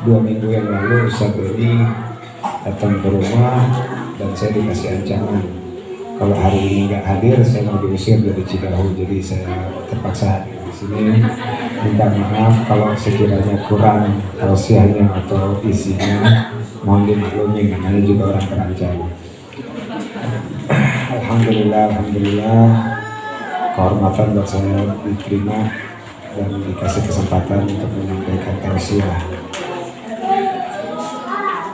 2 minggu yang lalu Ustadz ini datang ke rumah dan saya dikasih ancaman kalau hari ini nggak hadir saya mau diusir dari Cidahu. Jadi saya terpaksa hadir di sini. Minta maaf kalau sekiranya kurang tausiahnya atau isinya, mohon dimaklumi, namanya juga orang terancam. Alhamdulillah kehormatan buat saya diterima dan dikasih kesempatan untuk menyampaikan tausiah.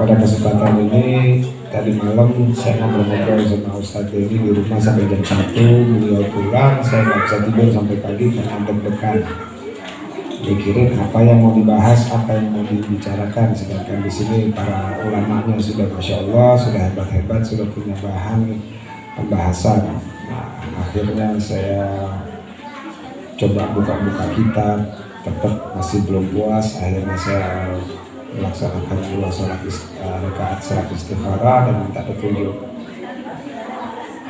Pada kesempatan ini tadi malam saya ngobrol-ngobrol sama Ustadz ini di rumah sampai jam 1. Beliau pulang, saya nggak bisa tidur sampai pagi karena deg-degan mikirin apa yang mau dibahas, apa yang mau dibicarakan. Sedangkan di sini para ulamanya sudah masya Allah, sudah hebat-hebat, sudah punya bahan pembahasan. Nah, akhirnya saya coba buka-buka kitab, tetap masih belum puas. Akhirnya saya melaksanakan 2 rakaat salat istikharah dan minta petunjuk.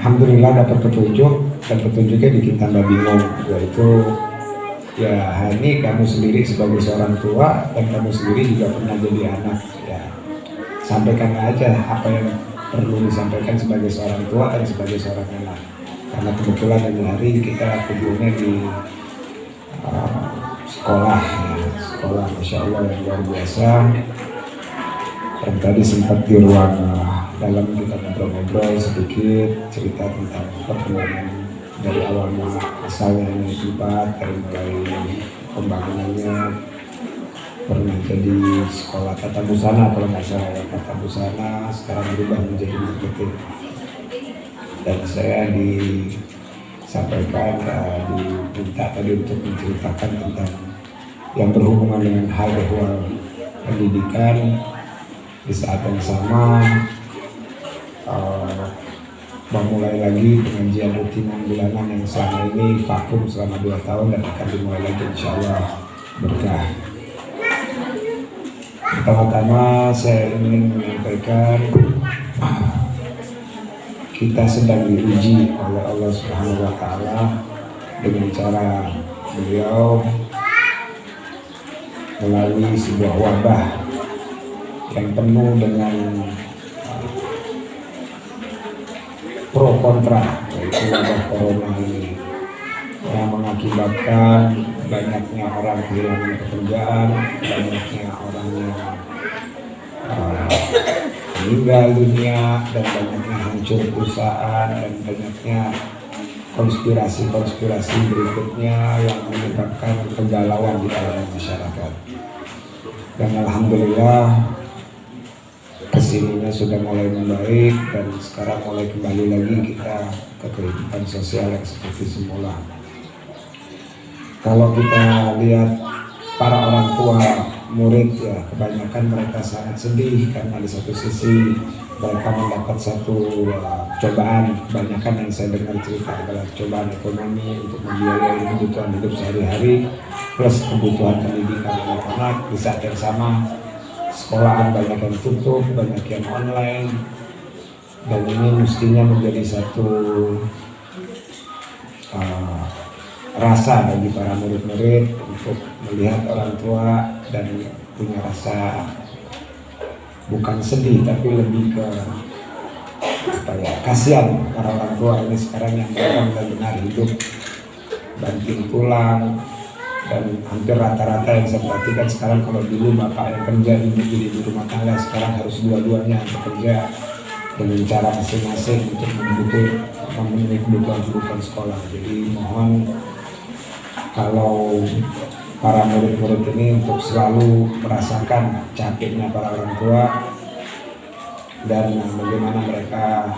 Alhamdulillah dapat petunjuk, dan petunjuknya bikin tambah bingung, yaitu ya ini kamu sendiri sebagai seorang tua dan kamu sendiri juga pernah jadi anak, ya sampaikan aja apa yang perlu disampaikan sebagai seorang tua dan sebagai seorang anak. Karena kebetulan ini hari kita kumpulnya di sekolah, ya, sekolah masya Allah yang luar biasa. Dan tadi sempat di ruang dalam kita ngobrol-ngobrol sedikit, cerita tentang perkembangan dari awal mula asalnya ini tempat, dari mulai pembangunannya, pernah jadi sekolah tata busana kalau nggak salah ya, tata busana sekarang berubah menjadi marketing. Dan saya disampaikan, diminta tadi untuk menceritakan tentang yang berhubungan dengan hal ehwal pendidikan. Di saat yang sama memulai lagi pengajian rutinan bulanan yang selama ini vakum selama 2 tahun dan akan dimulai lagi insya Allah berkah. Pertama-tama saya ingin menyampaikan kita sedang diuji oleh Allah Subhanahu wa Ta'ala dengan cara beliau melalui sebuah wabah yang penuh dengan pro kontra, yaitu wabah corona ini yang mengakibatkan banyaknya orang kehilangan pekerjaan, banyaknya orang yang meninggal dunia, dan banyaknya hancur perusahaan, dan banyaknya konspirasi berikutnya yang menyebabkan kegalauan di kalangan masyarakat. Dan alhamdulillah kesininya sudah mulai membaik dan sekarang mulai kembali lagi kita ke kehidupan sosial yang seperti semula. Kalau kita lihat para orang tua murid, ya kebanyakan mereka sangat sedih karena di satu sisi mereka mendapat satu cobaan. Kebanyakan yang saya dengar cerita adalah cobaan ekonomi untuk membiayai kebutuhan hidup sehari-hari plus kebutuhan pendidikan anak-anak. Di saat yang sama sekolahan banyak yang tutup, banyak yang online, dan ini mestinya menjadi satu rasa bagi para murid-murid untuk melihat orang tua dan punya rasa bukan sedih tapi lebih ke kasihan para orang tua ini sekarang yang mereka benar-benar hidup banting tulang. Dan hampir rata-rata yang saya perhatikan sekarang, kalau dulu bapak yang kerja, ibu rumah tangga, sekarang harus dua-duanya bekerja dengan cara masing-masing untuk memenuhi kebutuhan sekolah. Jadi mohon kalau para murid-murid ini untuk selalu merasakan capeknya para orang tua dan bagaimana mereka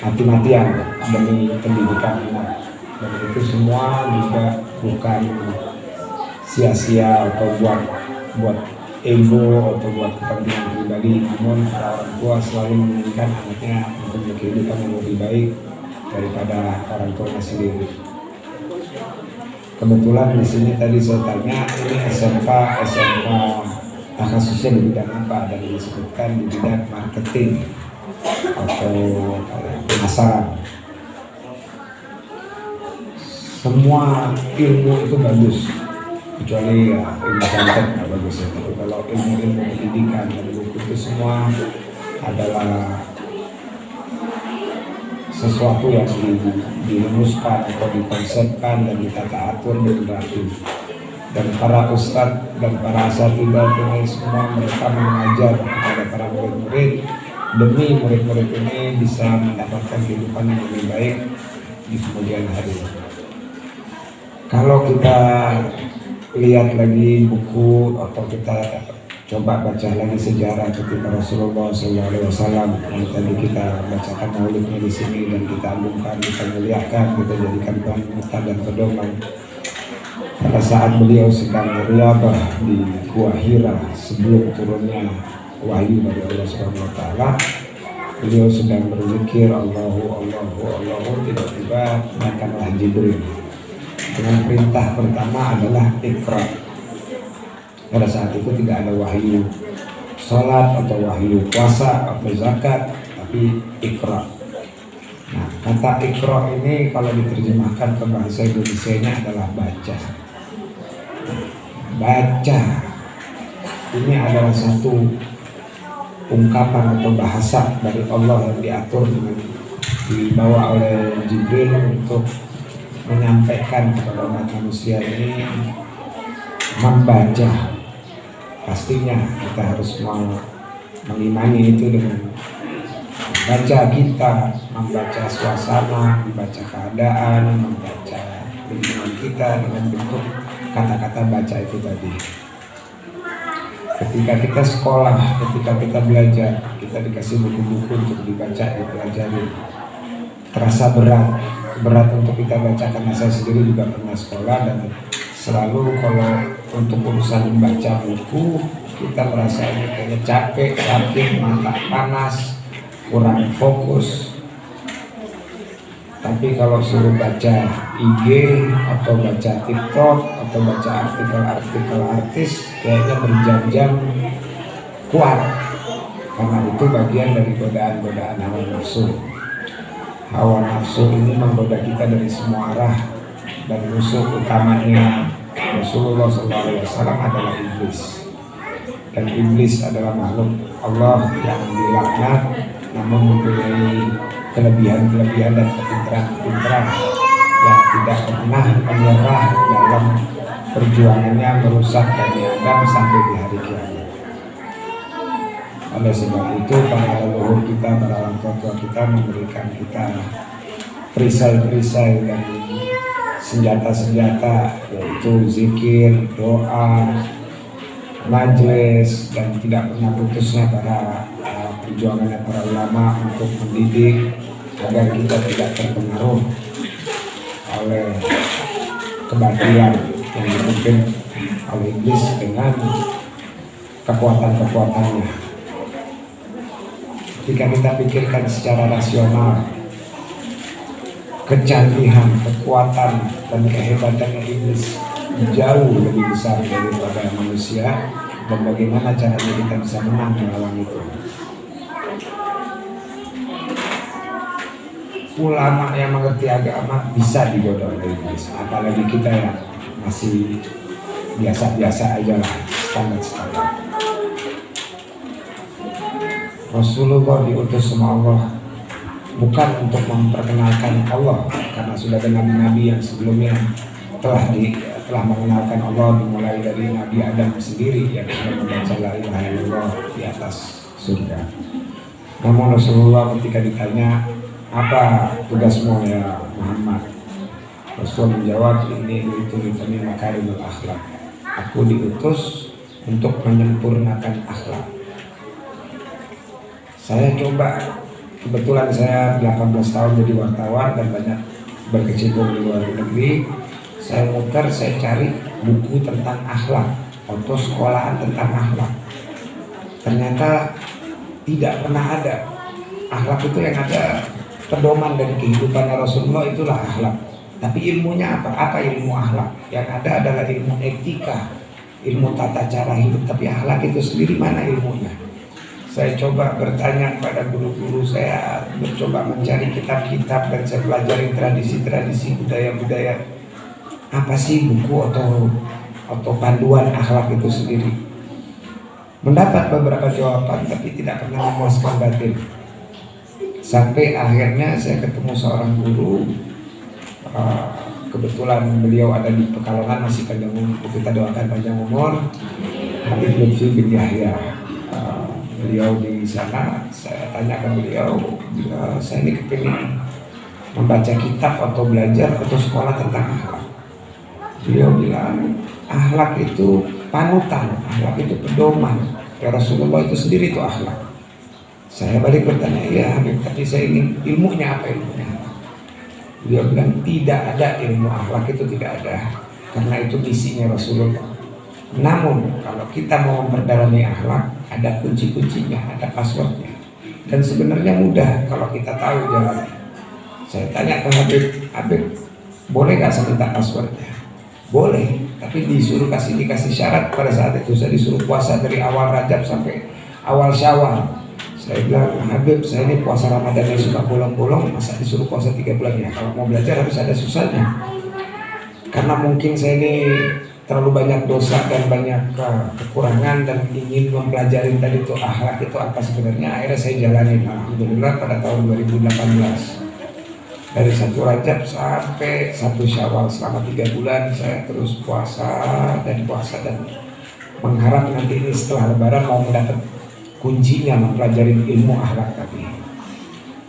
mati-matian demi pendidikan anak. Dan itu semua juga bukan sia-sia atau buat ego atau buat kepentingan pribadi, namun para orang tua selalu menginginkan anaknya mempunyai kehidupan yang lebih baik daripada orang tuanya sendiri. Kebetulan di sini tadi saya tanya, ini SMK khususnya di bidang apa, dan disebutkan di bidang marketing atau pemasaran. Semua ilmu itu bagus, kecuali ya ilmu santet nggak bagus ya. Tapi kalau ilmu-ilmu pendidikan dan buku itu semua adalah sesuatu yang dirumuskan atau dikonsepkan dan ditata atur dengan rapi. Dan para ustadz dan para asatidzah ini semua mereka mengajar kepada para murid-murid demi murid-murid ini bisa mendapatkan kehidupan yang lebih baik di kemudian hari. Kalau kita lihat lagi buku atau kita coba baca lagi sejarah ketika Rasulullah SAW yang tadi kita bacakan maulidnya di sini dan kita agungkan, kita muliakan, kita jadikan panutan dan pedoman. Pada saat beliau sedang berriyadhah di Gua Hira sebelum turunnya wahyu dari Allah Subhanahu Wa Taala, beliau sedang berzikir Allahu, tiba-tiba datanglah Jibril dengan perintah pertama adalah Iqra. Pada saat itu tidak ada wahyu sholat atau wahyu puasa atau zakat, tapi Iqra. Nah, kata Iqra ini kalau diterjemahkan ke bahasa Indonesia-nya adalah baca. Baca ini adalah satu ungkapan atau bahasa dari Allah yang diatur dengan dibawa oleh Jibril untuk menyampaikan kepada umat manusia ini membaca. Pastinya kita harus mengimani itu dengan membaca kita, membaca suasana, membaca keadaan, membaca lingkungan kita dengan bentuk kata-kata baca itu tadi. Ketika kita sekolah, ketika kita belajar, kita dikasih buku-buku untuk dibaca, dipelajari. Terasa berat untuk kita baca karena saya sendiri juga pernah sekolah dan selalu kalau untuk urusan membaca buku kita merasa ini kayaknya capek, mata panas, kurang fokus. Tapi kalau suruh baca IG atau baca TikTok atau baca artikel-artikel artis kayaknya berjam-jam kuat, karena itu bagian dari godaan-godaan hawa nafsu. Hawa nafsu ini menggoda kita dari semua arah, dan musuh utamanya Rasulullah SAW adalah iblis. Dan iblis adalah makhluk Allah yang dilaknat namun mempunyai kelebihan-kelebihan dan kepintaran-kepintaran yang tidak pernah menyerah dalam perjuangannya merusak Bani Adam sampai di hari kiamat. Oleh sebab itu para leluhur kita, para orang tua kita memberikan kita perisai-perisai dan senjata-senjata, yaitu zikir, doa, majelis, dan tidak pernah putusnya para perjuangannya para ulama untuk mendidik agar kita tidak terpengaruh oleh kebatilan yang dipimpin oleh iblis dengan kekuatan-kekuatannya. Ketika kita pikirkan secara rasional, kecanggihan, kekuatan, dan kehebatannya iblis jauh lebih besar daripada manusia, dan bagaimana caranya kita bisa menang melawan itu. Ulama yang mengerti agama bisa digoda oleh iblis, apalagi kita yang masih biasa-biasa aja lah, standar-standar. Rasulullah diutus sama Allah bukan untuk memperkenalkan Allah, karena sudah ada nabi-nabi yang sebelumnya telah mengenalkan Allah, dimulai dari Nabi Adam sendiri yang sudah membaca la ilaha illallah di atas surga. Namun Rasulullah ketika ditanya, apa tugasmu ya Muhammad? Rasul menjawab, ini itu makarimul akhlak. Aku diutus untuk menyempurnakan akhlak. Saya coba, kebetulan saya 18 tahun jadi wartawan dan banyak berkecimpung di luar negeri. Saya muter, saya cari buku tentang akhlak atau sekolahan tentang akhlak. Ternyata tidak pernah ada. Akhlak itu yang ada pedoman dari kehidupan Rasulullah, itulah akhlak. Tapi ilmunya apa? Apa ilmu akhlak? Yang ada adalah ilmu etika, ilmu tata cara hidup. Tapi akhlak itu sendiri mana ilmunya? Saya coba bertanya kepada guru-guru, saya mencoba mencari kitab-kitab dan saya pelajari tradisi-tradisi budaya-budaya. Apa sih buku atau atau panduan akhlak itu sendiri. Mendapat beberapa jawaban tapi tidak pernah memuaskan batin. Sampai akhirnya saya ketemu seorang guru, kebetulan beliau ada di Pekalongan, masih panjang umur, kita doakan panjang umur, Habib Lutfi bin Yahya. Beliau di sana, saya tanya ke beliau, saya ini kepingin membaca kitab atau belajar atau sekolah tentang akhlak. Beliau bilang, akhlak itu panutan, akhlak itu pedoman. Ya Rasulullah itu sendiri itu akhlak. Saya balik bertanya, ya Habib, tapi saya ingin ilmunya apa ilmunya? Beliau bilang, tidak ada ilmu akhlak itu, tidak ada. Karena itu misinya Rasulullah. Namun kalau kita mau memperdalami akhlak, ada kunci-kuncinya, ada passwordnya. Dan sebenarnya mudah kalau kita tahu jalannya. Saya tanya ke Habib, boleh gak saya minta passwordnya? Boleh, tapi dikasih syarat. Pada saat itu saya disuruh puasa dari awal Rajab sampai awal Syawal. Saya bilang, Habib, saya ini puasa Ramadan yang suka bolong-bolong, masa disuruh puasa 3 bulan ya? Kalau mau belajar harus ada susahnya. Karena mungkin saya ini terlalu banyak dosa dan banyak kekurangan dan ingin mempelajari tadi itu akhlak itu apa sebenarnya. Akhirnya saya jalanin, alhamdulillah pada tahun 2018. Dari 1 Rajab sampai 1 Syawal selama 3 bulan saya terus puasa dan mengharap nanti ini setelah Lebaran mau mendapat kuncinya mempelajari ilmu akhlak tadi.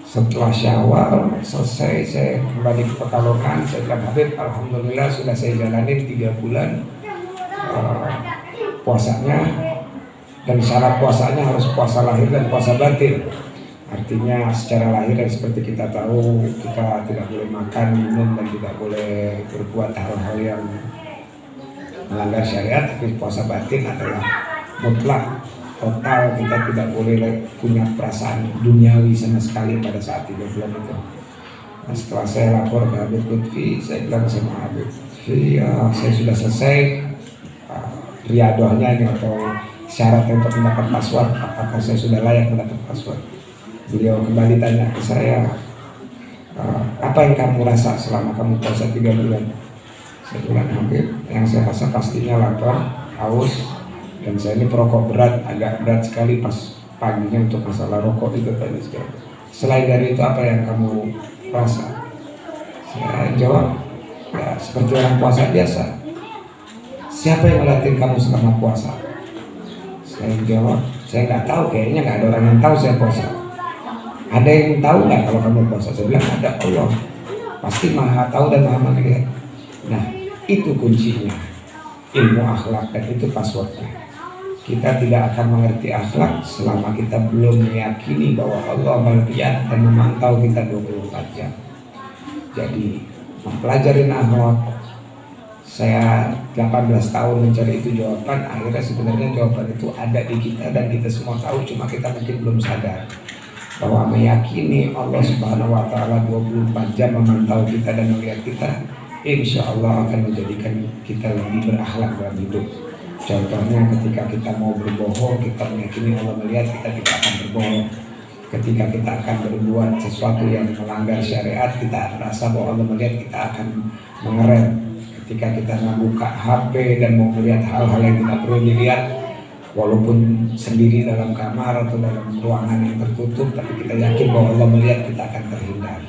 Setelah Syawal selesai, saya kembali ke Pekalongan. Saya bilang, Habib, alhamdulillah sudah saya jalanin 3 bulan puasanya, dan syarat puasanya harus puasa lahir dan puasa batin. Artinya secara lahir dan seperti kita tahu, kita tidak boleh makan, minum, dan tidak boleh berbuat hal-hal yang melanggar syariat. Tapi puasa batin adalah mutlak, total, kita tidak boleh punya perasaan duniawi sama sekali pada saat 3 bulan itu. Nah, setelah saya lapor ke Habib Lutfi, saya bilang sama Habib Lutfi, saya sudah selesai riadohnya ini atau syarat untuk mendapat password, apakah saya sudah layak mendapat password. Beliau kembali tanya ke saya, apa yang kamu rasa selama kamu puasa 3 bulan? Saya bilang, Habib, yang saya rasa pastinya lapar, haus, dan saya ini perokok berat, agak berat sekali pas paginya untuk masalah rokok itu tadi. Selain dari itu apa yang kamu rasa? Saya jawab, ya seperti orang puasa biasa. Siapa yang ngeliatin kamu selama puasa? Saya jawab, saya nggak tahu, kayaknya nggak ada orang yang tahu saya puasa. Ada yang tahu nggak kalau kamu puasa? Saya bilang, ada, Allah pasti maha tahu dan maha melihat. Nah, itu kuncinya, ilmu akhlak, dan itu passwordnya. Kita tidak akan mengerti akhlak selama kita belum meyakini bahwa Allah melihat dan memantau kita 24 jam. Jadi mempelajari akhlak, saya 18 tahun mencari itu jawaban. Akhirnya sebenarnya jawaban itu ada di kita dan kita semua tahu, cuma kita mungkin belum sadar bahwa meyakini Allah Subhanahu wa Ta'ala 24 jam memantau kita dan melihat kita, insya Allah akan menjadikan kita lebih berakhlak dalam hidup. Contohnya ketika kita mau berbohong, kita meyakini Allah melihat, kita tidak akan berbohong. Ketika kita akan berbuat sesuatu yang melanggar syariat, kita merasa bahwa Allah melihat, kita akan mengerem. Ketika kita membuka HP dan mau melihat hal-hal yang tidak perlu dilihat, walaupun sendiri dalam kamar atau dalam ruangan yang tertutup, tapi kita yakin bahwa Allah melihat, kita akan terhindar.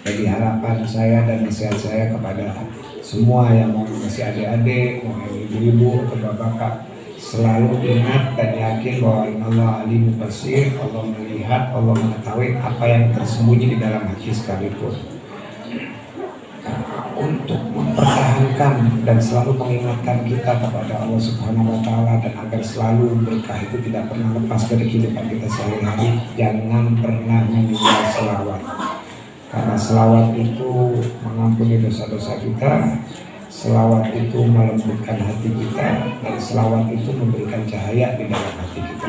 Jadi harapan saya dan nasihat saya kepada semua yang mau masih adik-adik, mau ibu-ibu atau bapak-bapak, selalu ingat dan yakin bahwa Allah alim basir, Allah melihat, Allah mengetahui apa yang tersembunyi di dalam hati sekalipun. Untuk mempertahankan dan selalu mengingatkan kita kepada Allah Subhanahu wa Ta'ala, dan agar selalu berkah itu tidak pernah lepas dari kehidupan kita sehari-hari, jangan pernah meninggal selawat. Karena selawat itu mengampuni dosa-dosa kita, selawat itu melembutkan hati kita, dan selawat itu memberikan cahaya di dalam hati kita.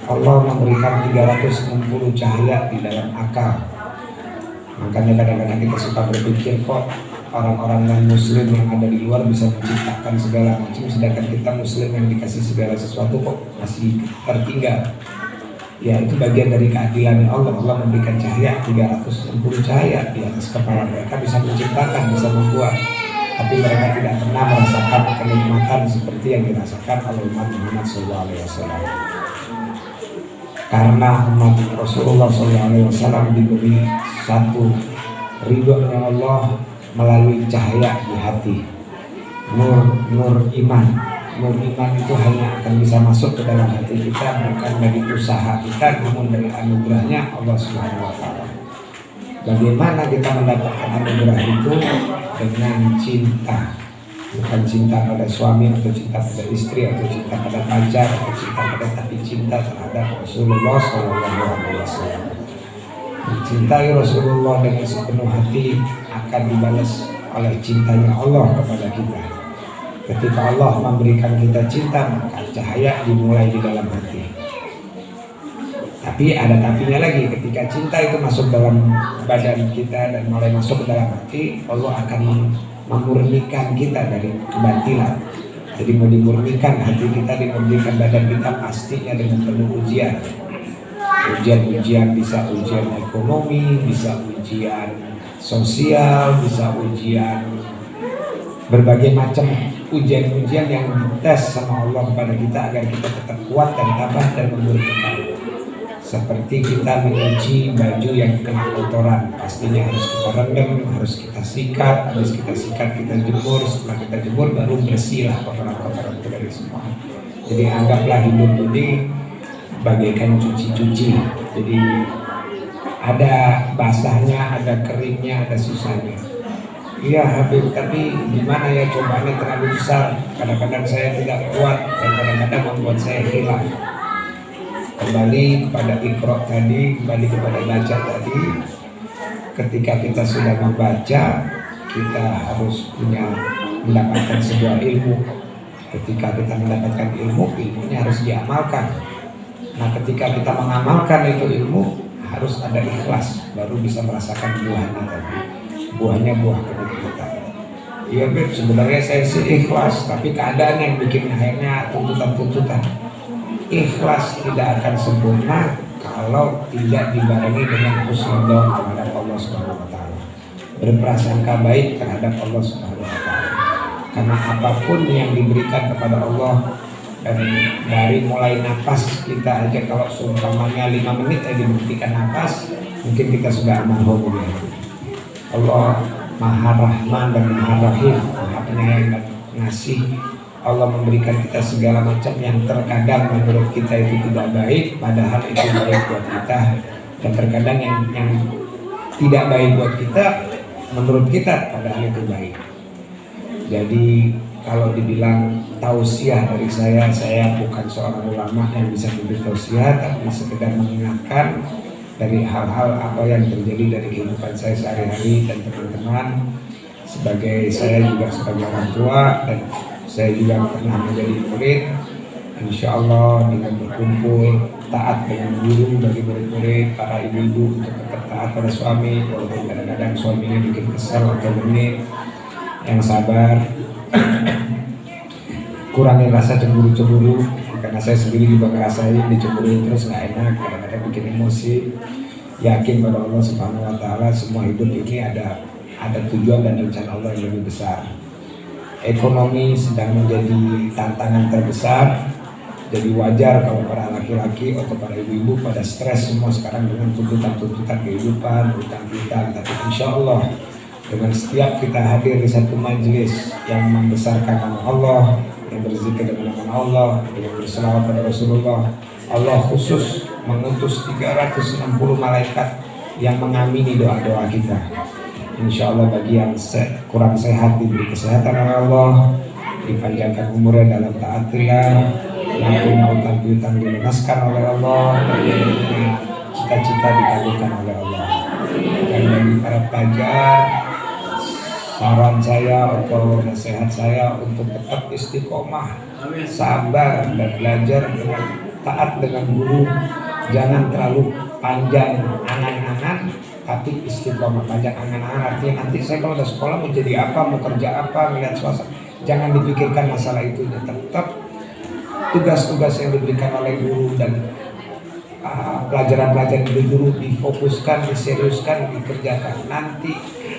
Allah memberikan 360 cahaya di dalam akal. Makanya kadang-kadang kita suka berpikir, kok orang-orang non-muslim yang ada di luar bisa menciptakan segala macam, sedangkan kita muslim yang dikasih segala sesuatu kok masih tertinggal. Ya, itu bagian dari keadilan Allah. Allah memberikan cahaya 360 cahaya di atas kepala mereka, bisa menciptakan, bisa membuat. tapi mereka tidak pernah merasakan kenikmatan seperti yang dirasakan oleh umat Muhammad SAW. Karena umat Rasulullah SAW diberi satu ridhonya Allah melalui cahaya di hati, nur iman. Nur iman itu hanya akan bisa masuk ke dalam hati kita bukan dari usaha kita, namun dari anugerahnya Allah Subhanahu wa Ta'ala. Bagaimana kita mendapatkan anugerah itu? Dengan cinta, bukan cinta pada suami atau cinta pada istri atau cinta pada pacar atau cinta pada, tapi cinta terhadap Rasulullah SAW. Mencintai Rasulullah dengan sepenuh hati akan dibalas oleh cintanya Allah kepada kita. Ketika Allah memberikan kita cinta, maka cahaya dimulai di dalam hati. Tapi ada tapinya lagi, ketika cinta itu masuk dalam badan kita dan mulai masuk ke dalam hati, Allah akan memurnikan kita dari kebatilan. Jadi mau dimurnikan hati kita, dimurnikan badan kita, pastinya dengan penuh ujian. Ujian-ujian, bisa ujian ekonomi, bisa ujian sosial, bisa ujian berbagai macam ujian-ujian yang dites sama Allah kepada kita agar kita tetap kuat dan tabah dan memurnikan. Seperti kita mencuci baju yang kena kotoran, pastinya harus kita rendam, harus kita sikat, habis kita sikat kita jemur, setelah kita jemur baru bersihlah kotoran-kotoran itu dari semua. Jadi anggaplah hidup ini bagaikan cuci-cuci. Jadi ada basahnya, ada keringnya, ada susahnya. Iya Habib, tapi gimana ya, cobaannya terlalu besar. Kadang-kadang saya tidak kuat dan kadang-kadang membuat saya hilang. Kembali kepada Iqra tadi, kembali kepada baca tadi. Ketika kita sudah membaca, kita harus mendapatkan sebuah ilmu. Ketika kita mendapatkan ilmu, ilmunya harus diamalkan. Nah, ketika kita mengamalkan itu ilmu, harus ada ikhlas, baru bisa merasakan buahnya tadi. Buahnya buah kenikmatan. Iya Beb, sebenarnya saya sih ikhlas, tapi keadaan yang bikin akhirnya tuntutan-tuntutan. Ikhlas tidak akan sempurna kalau tidak dibarengi dengan husnudzon terhadap Allah Subhanahu wa Ta'ala, berprasangka baik terhadap Allah Subhanahu wa Ta'ala. Karena apapun yang diberikan kepada Allah, dan dari mulai napas kita aja, kalau seumpamanya 5 menit aja diberikan napas, mungkin kita sudah almarhum. Allah Maha Rahman dan Maha Rahim, Maha Penyayang dan Ngasih. Allah memberikan kita segala macam yang terkadang menurut kita itu tidak baik, padahal itu baik buat kita. Dan terkadang yang tidak baik buat kita, menurut kita padahal itu baik. Jadi kalau dibilang tausiah dari saya bukan seorang ulama yang bisa memberi tausiah, tapi sekedar mengingatkan dari hal-hal apa yang terjadi dari kehidupan saya sehari-hari dan teman-teman. Sebagai saya juga sebagai orang tua dan saya juga pernah menjadi murid. Insya Allah dengan berkumpul taat dengan guru bagi murid-murid, para ibu-ibu untuk tetap taat pada suami, walaupun kadang-kadang suaminya bikin kesal atau genit, yang sabar. Kurangi rasa cemburu-cemburu, karena saya sendiri juga ngerasain dicemburuin terus nggak enak, kadang-kadang bikin emosi. Yakin pada Allah Subhanahu wa Ta'ala, semua hidup ini ada tujuan dan rencana Allah yang lebih besar. Ekonomi sedang menjadi tantangan terbesar, jadi wajar kalau para laki-laki atau para ibu-ibu pada stres semua sekarang dengan tuntutan-tuntutan kehidupan, hutang-hutang. Tapi insya Allah dengan setiap kita hadir di satu majelis yang membesarkan nama Allah, yang berzikir dengan nama Allah, yang berselawat pada Rasulullah, Allah khusus mengutus 360 malaikat yang mengamini doa-doa kita. Insya Allah bagi yang kurang sehat diberi kesehatan oleh Allah, dipanjangkan umurnya dalam taatillah, yang punya utang piutang dilunaskan oleh Allah, yang punya cita-cita dikabulkan oleh Allah. Dan bagi para pelajar, saran saya atau nasihat saya untuk tetap istiqomah, sabar dan belajar dengan taat dengan guru. Jangan terlalu panjang angan-angan, tapi istiqomah. Panjang angan-angan artinya nanti saya kalau udah sekolah mau jadi apa, mau kerja apa, melihat suasana. Jangan dipikirkan masalah itu, tetap tugas-tugas yang diberikan oleh guru dan pelajaran-pelajaran dari guru difokuskan, diseriuskan, dikerjakan. Nanti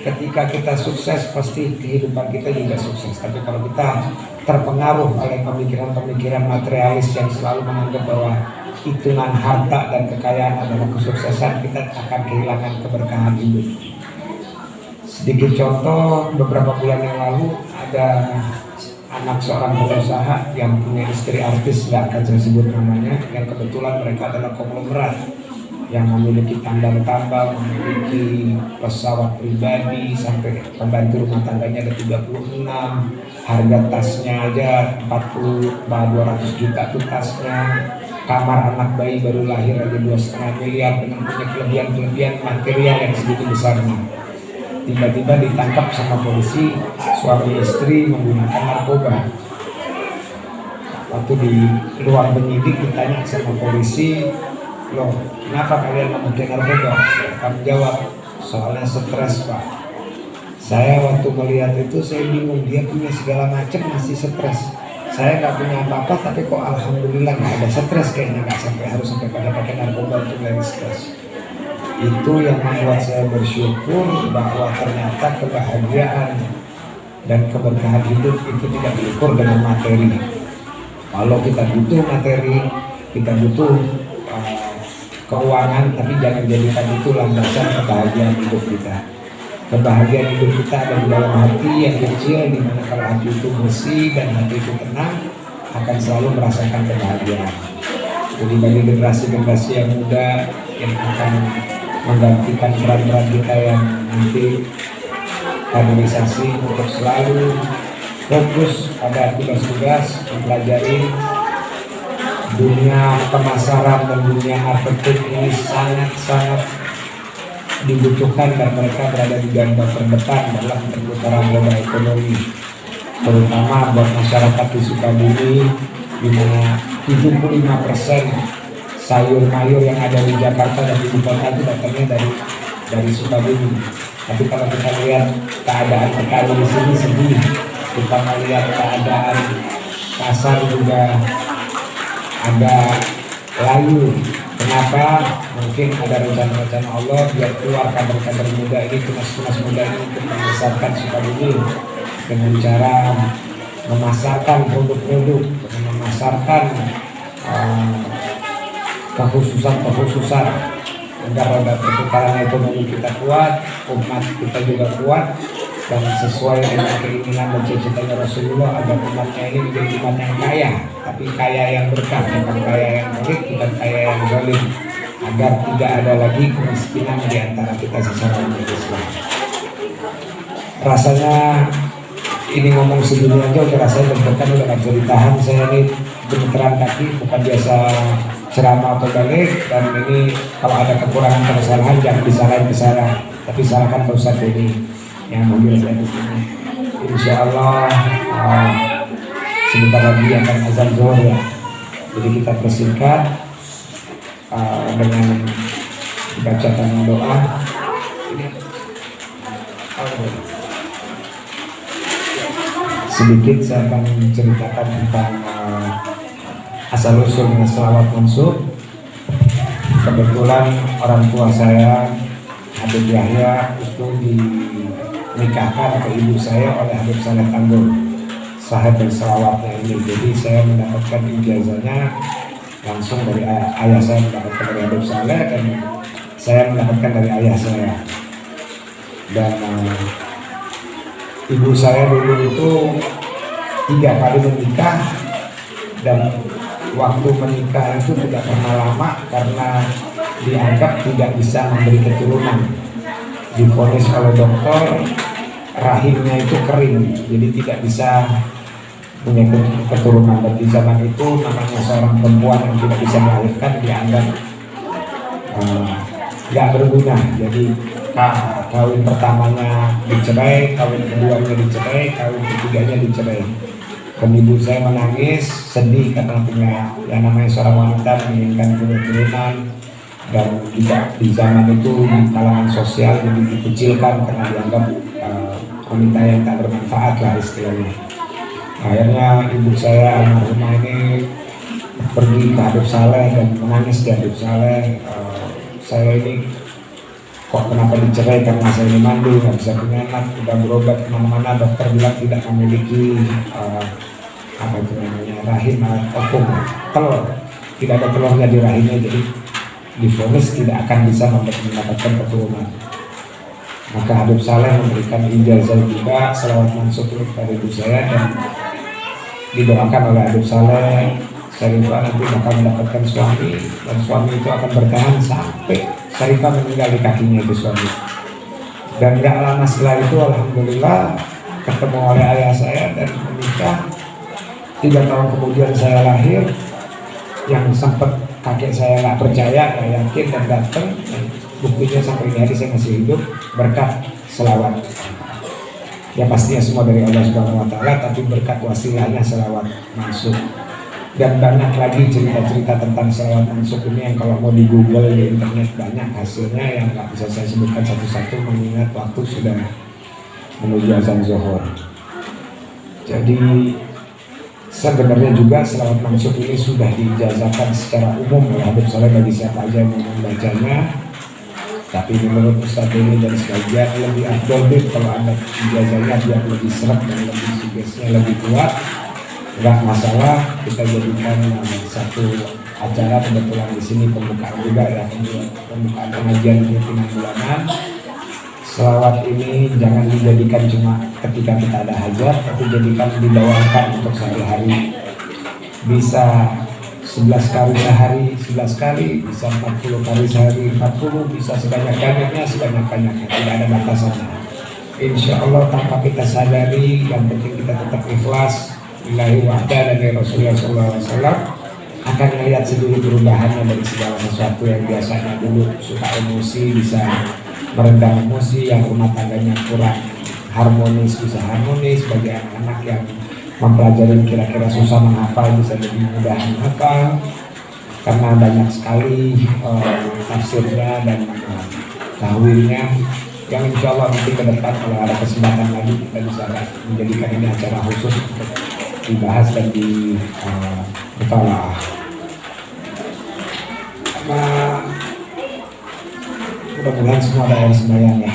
ketika kita sukses pasti kehidupan kita juga sukses. Tapi kalau kita terpengaruh oleh pemikiran-pemikiran materialis yang selalu menganggap bahwa hitungan harta dan kekayaan adalah kesuksesan, kita akan kehilangan keberkahan hidup. Sedikit contoh, beberapa bulan yang lalu ada anak seorang pengusaha yang punya istri artis, nggak akan saya sebut namanya, yang kebetulan mereka adalah konglomerat yang memiliki tambang-tambang, memiliki pesawat pribadi, sampai pembantu rumah tangganya ada 36, harga tasnya aja 200 juta tuh tasnya, kamar anak bayi baru lahir aja 2,5 miliar, dengan punya kelebihan-kelebihan material yang segitu besarnya. Tiba-tiba ditangkap sama polisi, suami istri menggunakan narkoba. Waktu di luar penyidik ditanya sama polisi, loh, kenapa kalian memakai narkoba? Kami jawab, soalnya stres, Pak. Saya waktu melihat itu saya bingung, dia punya segala macam masih stres. Saya nggak punya apa-apa tapi kok alhamdulillah nggak ada stres, kayaknya nggak sampai harus sampai pada pakai narkoba untuk dari stres. Itu yang membuat saya bersyukur bahwa ternyata kebahagiaan dan keberkahan hidup itu tidak diukur dengan materi. Kalau kita butuh materi, kita butuh keuangan, tapi jangan jadikan itu landasan kebahagiaan hidup kita. Kebahagiaan hidup kita ada di dalam hati yang kecil, di mana kalau hati itu bersih dan hati itu tenang, akan selalu merasakan kebahagiaan. Jadi bagi generasi-generasi yang muda yang akan menggantikan peran-peran kita yang nanti kaderisasi, untuk selalu fokus pada tugas-tugas mempelajari dunia pemasaran dan dunia marketing. Ini sangat-sangat dibutuhkan dan mereka berada di garda terdepan dalam perputaran roda ekonomi, terutama buat masyarakat di Sukabumi, di mana 75% sayur mayur yang ada di Jakarta dan di kota itu datangnya dari Sukabumi. Tapi kalau kita lihat keadaan petani di sini sedih, kita melihat keadaan pasar juga agak layu. Kenapa? Mungkin ada rencana-rencana Allah biar keluar kader-kader muda ini, tunas-tunas muda ini untuk membesarkan Sukabumi dengan cara memasarkan produk-produk, dengan memasarkan kekhususan agar roda perputaran ekonomi kita kuat, umat kita juga kuat, dan sesuai dengan keinginan dan cita-citanya Rasulullah agar umatnya ini menjadi umat yang kaya, tapi kaya yang berkah, bukan kaya yang pelit, bukan kaya yang zalim, agar tidak ada lagi kemiskinan di antara kita sesama umat Islam. Rasanya ini ngomong segini aja udah rasanya deg-degan, udah gak bisa ditahan. Saya ini gemeteran kaki, bukan biasa ceramah atau balik, dan ini kalau ada kekurangan atau kesalahan jangan disalahin ke saya, tapi salahkan ke Ustadz ini yang manggil saya di sini. Insya Allah sebentar lagi akan azan zuhur ya. Jadi kita bersingkat dengan bacaan doa. Sedikit saya akan menceritakan tentang asal usulnya selawat mansur. Kebetulan orang tua saya Habib Yahya itu dinikahkan ke ibu saya oleh Habib Saleh Tanggul, sahib selawatnya ini. Jadi saya mendapatkan ijazahnya langsung dari ayah saya, mendapatkan dari Habib Saleh, dan saya mendapatkan dari ayah saya. Dan ibu saya dulu itu 3 kali menikah, dan waktu menikah itu tidak pernah lama karena dianggap tidak bisa memberi keturunan. Divonis oleh dokter rahimnya itu kering, jadi tidak bisa punya keturunan. Dan di zaman itu namanya seorang perempuan yang tidak bisa melahirkan dianggap nggak berguna. Jadi kawin pertamanya dicerai, kawin keduanya dicerai, kawin ketiganya dicerai. Dan ibu saya menangis, sedih karena punya yang namanya seorang wanita menginginkan punya keturunan, dan juga di zaman itu di kalangan sosial jadi dikucilkan karena dianggap wanita yang tak bermanfaat lah istilahnya. Akhirnya ibu saya almarhumah ini pergi ke Habib Saleh dan menangis di Habib Saleh. Saya ini kok kenapa dicerai karena saya ini mandul, nggak bisa punya anak, udah berobat kemana-mana, dokter bilang tidak memiliki apa itu namanya rahim atau telur, tidak ada telurnya di rahimnya, jadi divonis tidak akan bisa mendapatkan keturunan. Maka Habib Saleh memberikan ijazah juga selawat mansur kepada ibu saya, dan didoakan oleh Habib Saleh Syarifah nanti akan mendapatkan suami, dan suami itu akan bertahan sampai Syarifah meninggal di kakinya itu suami. Dan gak lama setelah itu alhamdulillah ketemu oleh ayah saya dan menikah. 3 tahun kemudian saya lahir, yang sempat kakek saya nggak percaya, nggak yakin dan datang, buktinya sampai ini hari saya masih hidup berkat selawat. Ya pastinya semua dari Allah Subhanahu Wa Taala, tapi berkat wasilahnya selawat mansur. Dan banyak lagi cerita-cerita tentang selawat mansur ini yang kalau mau di Google di internet banyak hasilnya yang nggak bisa saya sebutkan satu-satu mengingat waktu sudah menuju azan zuhur. Jadi sebenarnya juga selawat mansur ini sudah diijazahkan secara umum oleh Habib Saleh bagi siapa aja yang mau membacanya. Tapi menurut Ustadz ini dan sebagian lebih afdol kalau ada ijazahnya biar lebih seret dan lebih sugestinya lebih kuat. Enggak masalah, kita jadikan satu acara kebetulan di sini pembukaan juga ya, pembukaan pengajian rutinan bulanan. Selawat ini jangan dijadikan cuma ketika kita ada hajat, tapi jadikan dibawakan untuk sehari-hari. Bisa 11 kali sehari, 11 kali, bisa 40 kali sehari, 40, bisa sebanyak-banyaknya, sebanyak-banyaknya, tidak ada batasannya. Insya Allah tanpa kita sadari, yang penting kita tetap ikhlas, lillahi wa'ada dan dari Rasulullah SAW, akan melihat sendiri perubahannya dari segala sesuatu yang biasanya dulu suka emosi, bisa meredam emosi, yang rumah tangganya kurang harmonis bisa harmonis, bagi anak-anak yang mempelajari kira-kira susah menghafal bisa lebih mudah menghafal karena banyak sekali tafsirnya dan tahwilnya yang insya Allah nanti ke depan kalau ada kesempatan lagi kita bisa menjadikan ini acara khusus untuk dibahas dan mutalaah. Mudah-mudahan semua ada yang sembahyang ya.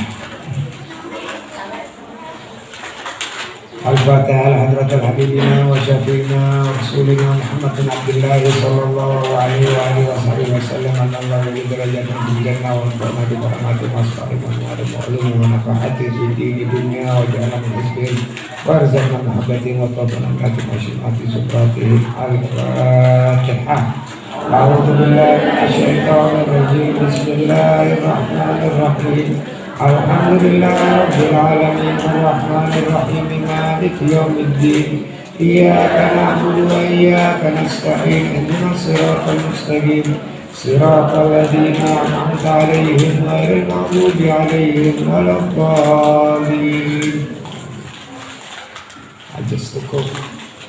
Al-Fatihah al-Hadratul Habibina wa Syafi'ina wa Rasulina Muhammad bin Abdullah sallallahu alaihi wa sallam anna li darajatin fil jannah wa nafa'na bi barakati masfa'in wa ma'lum wa nafa'ati fi dini dunya wa ja'alna min hizbin wa rizqna mahabbatin wa tawbana kati masyimati subrati al-Fatihah. A'udzu billahi minasyaitonir rajim. Bismillahirrahmanirrahim. Alhamdulillahi rabbil alamin arrahmanir rahim maliki yaumiddin iyyaka na'budu wa iyyaka nasta'in ihdinas siratal mustaqim siratal ladzina an'amta 'alaihim ghairil maghdubi 'alaihim waladdallin. Ajas cukup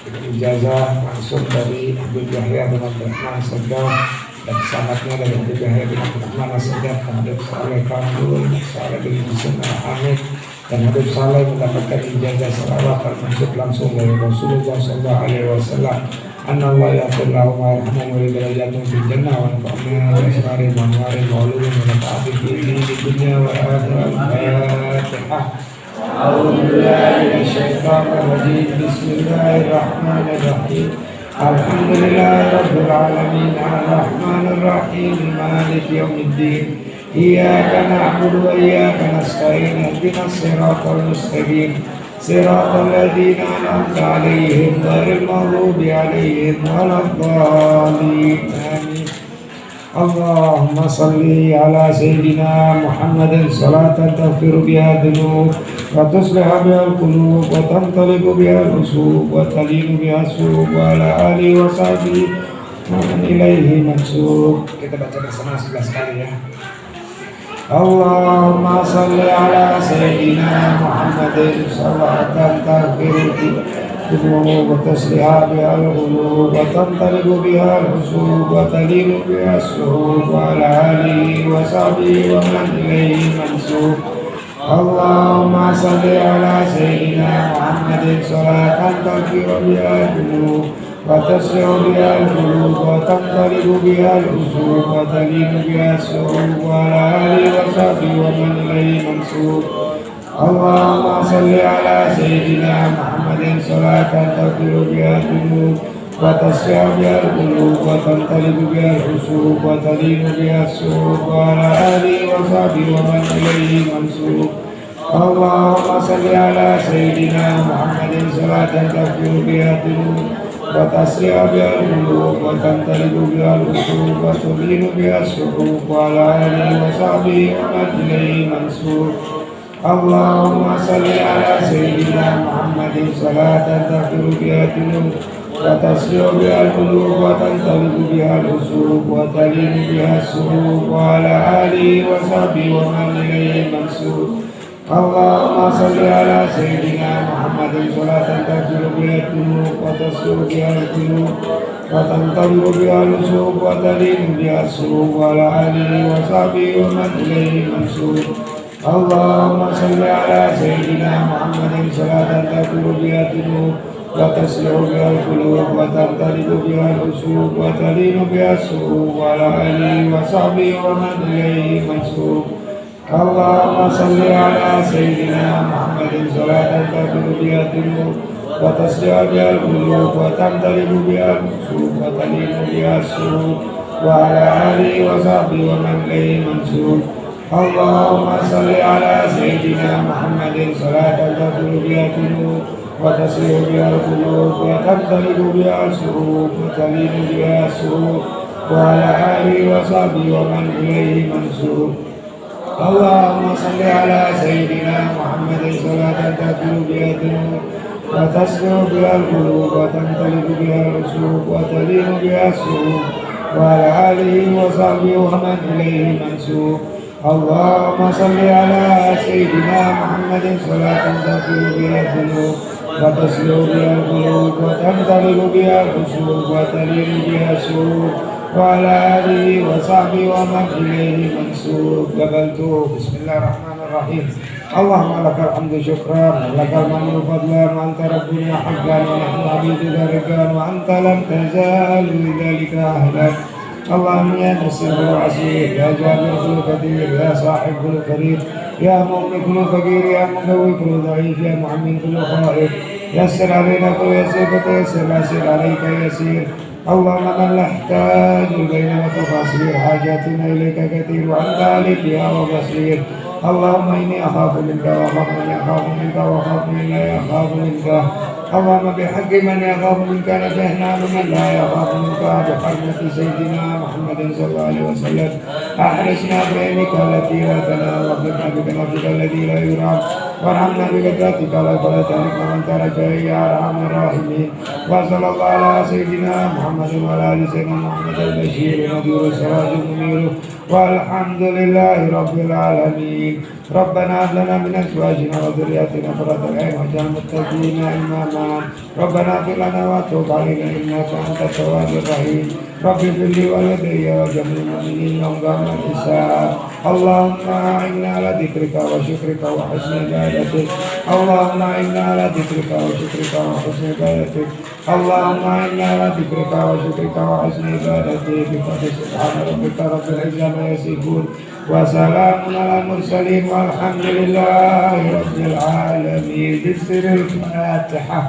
dengan ijazah langsung dari Habib Yahya bin Abdurrahman Sadaf dan sanadnya dari Habib Yahya bin Abdurrahman Sadaf, Habib Saleh Kandul, Saleh bin Husain Al-Hamid, dan Habib Saleh mendapatkan ijazah selawat termasuk langsung dari Rasulullah sallallahu alaihi wasallam. Anna Allah yaqul lahum wa yarhamuhum wa darajatun fil jannah wa nafa'na bi asrari wa anwari wa ulumin wa nafa'ati fi dunya wa akhirat. Al-Fatihah. A'udzu billahi minasyaitonir rajim. Bismillahirrahmanirrahim. Alhamdulillahi rabbil alamin arrahmanir rahim maliki yaumiddin iyyaka na'budu wa iyyaka nasta'in ihdinas siratal mustaqim siratal ladzina an'amta 'alaihim ghairil maghdubi 'alaihim waladdallin. Amin. Allahumma salli ala sayyidina Muhammadin salatan taghfiru biha dzunub wa tuslihu biha al-qulub wa tamtaliqu biha al-usub wa talinu biha as-sub wa ala alihi wa sahbihi wa man ilaihi mansub. Kita baca bersama 11 kali ya. Allahumma salli ala sayyidina Muhammadin salatan taghfiru biha وتصلها بها القلوب وتنطلق بها الحسوب وتلين بها السحوب وعلى آله وصحبه ومن إليه منسوب. اللهم صل على سيدنا محمد صلاة تغفر بها الذنوب وتسرع بها القلوب وتنطلق بها الأسوق وتلين بها السعوب وعلى آله وصحبه ومن إليه منسوب. اللهم صل على سيدنا محمد صلاة تغفر بها الذنوب وتسرع بها القلوب وتنطلق بها الحسوب وتلين بها السوق وعلى آله وصحبه ومن إليه منسوب. اللهم صل على سيدنا محمد صلاة تغفر بها الذنوب وتسرع بها القلوب وتنطلق بها الحسوب وتلين بها السوق وعلى آله وصحبه ومن إليه منسوب. اللهم صل على سيدنا محمد صلاة تغفر بها الذنوب وتسرع بها القلوب وتنطلق بها الأسوق وتلين بها السوق وعلى آله وصحبه ومن إليه منسوب. اللهم صل على سيدنا محمد صلاة تغفر بها الذنوب وتسرع بها القلوب وتنطلق بها الأسوق وتلين بها السوق وعلى آله وصحبه ومن إليه منسوب. اللهم صل على سيدنا محمد صلاة تغفر بها الذنوب وتسرع بها القلوب وتنطلق بها الأسوق وتلين بها السوق وعلى آله وصحبه ومن إليه منسوب. اللهم صل على سيدنا محمد صلاة تغفر بها الذنوب وتسرع بها القلوب وتنطلق بها الأسوق وتلين بها السوق وعلى آله وصحبه ومن إليه منسوب. اللهم صل على سيدنا محمد صلاة تغفر بها الذنوب وتسرع بها القلوب وتنطلق بها السروق وتلين بها السروق وعلى آله وصحبه ومن إليه منسوب. اللهم صل على سيدنا محمد صلاة تغفر بها الذنوب وتسرع بها القلوب وتنطلق بها السروق وتلين بها السروق وعلى آله وصحبه ومن إليه منسوب. اللهم صل على سيدنا محمد صلاة تغفر بها الذنوب وتسلو بها القلوب وتنطلق بها الحسوب وتلين بها السروق وعلى آله وصحبه ومن إليه منسوب. قبلته. بسم الله الرحمن الرحيم. اللهم لك الحمد شكرا ولك المنن فضلا وأنت ربنا حقا ونحن عبيدك رقا وأنت لم تزال لذلك أهلا. اللهم يا نسر العسير يا جابر كل كثير يا صاحب كل فريد يا مؤمن كل فقير يا مقوي كل ضعيف يا معمن كل خائف يسر علينا كل يسير فتيسر يسير عليك يسير. اللهم من لا يحتاج إلينا وتفاصيل حاجاتنا إليك كثير وأنت عليك يا وبصير. اللهم إني أخاف منك وأخاف من يخاف منك وأخاف من لا يخاف منك. اللهم بحق من يخاف منك نبهنا من لا يخاف منك بحرمة سيدنا محمد صلى الله عليه وسلم. أحرسنا بعلمك التي لا تنام واغفرنا بكنفك الذي لا يرام وارحمنا بقدرتك لا تهلكنا من ترجع يا أرحم الراحمين. وصلى الله على سيدنا محمد وعلى آل سيدنا محمد البشير النذير السراج المنير والحمد لله رب العالمين. ربنا هب لنا من أزواجنا وذرياتنا قرة أعين واجعلنا للمتقين إماما. ربنا اغفر لنا وتب علينا إنك أنت التواب الرحيم. رب اغفر لي ولدي وجميع المؤمنين يوم قيام الحساب. اللهم أعنا على ذكرك وشكرك وحسن عبادتك. اللهم أعنا على ذكرك وشكرك وحسن عبادتك. اللهم أعنا على ذكرك وشكرك وحسن عبادتك. سبحان ربك رب العزة عما يصفون وسلام على المرسلين والحمد لله رب العالمين. بسر الفاتحة.